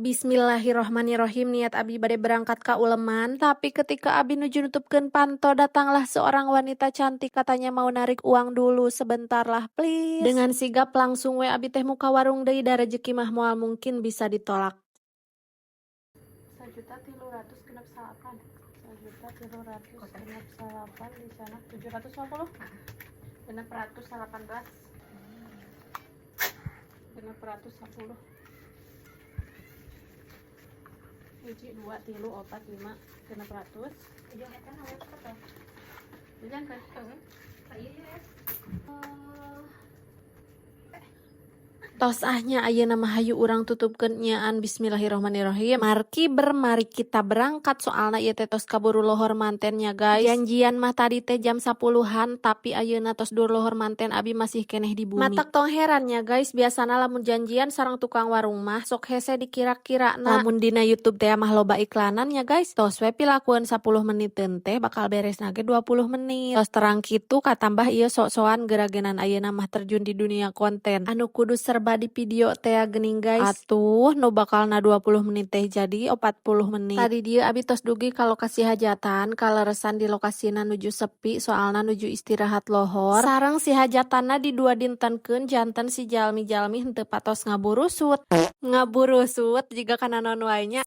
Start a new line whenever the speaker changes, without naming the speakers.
Bismillahirrohmanirrohim. Niat abi bade berangkat ka uleman, tapi ketika abi nuju nutupkeun panto, datanglah seorang wanita cantik, katanya mau narik uang dulu, sebentar lah please. Dengan sigap langsung we abi teh muka warung deui, da rezeki mah moal mungkin bisa ditolak. 1.300.000 genep salapan. 1.300.000 genep salapan di sana 750. Genep 118. Genep 110. Hiji 2 3 4 5 genep 100. Jangan kan awet apa? Jangan kan? Iya. Tos ahnya ayeuna mah hayu urang tutupkeun nyaan. Bismillahirrohmanirrohim. Mari kita berangkat, soalna ieu teh tos kaburu lohor mantennya guys. Janjian mah tadi teh jam 10-an, tapi ayeuna tos dur lohor manten abi masih keneh di bumi. Matak tong herannya guys, biasana lamun janjian sareng tukang warung mah sok hese dikira-kirana. Lamun dina YouTube teh mah loba iklanannya guys. Tos we pilakuan 10 meniteun teh bakal beresna ge 20 menit. Tos terang kitu katambah ieu sok-sokan geragenan ayeuna mah terjun di dunia konten. Anu kudu serba di video teh geuning guys. Atuh nu bakalna 20 menit teh jadi 40 menit. Tadi dia abi tos dugi ka lokasi hajatan, kaleresan di lokasina nuju sepi soalna nuju istirahat lohor. Sareng si hajatanna di dua dintenkeun janten si jalmi-jalmi henteu patos ngaburusut. Ngaburusut jiga kana non wae nya.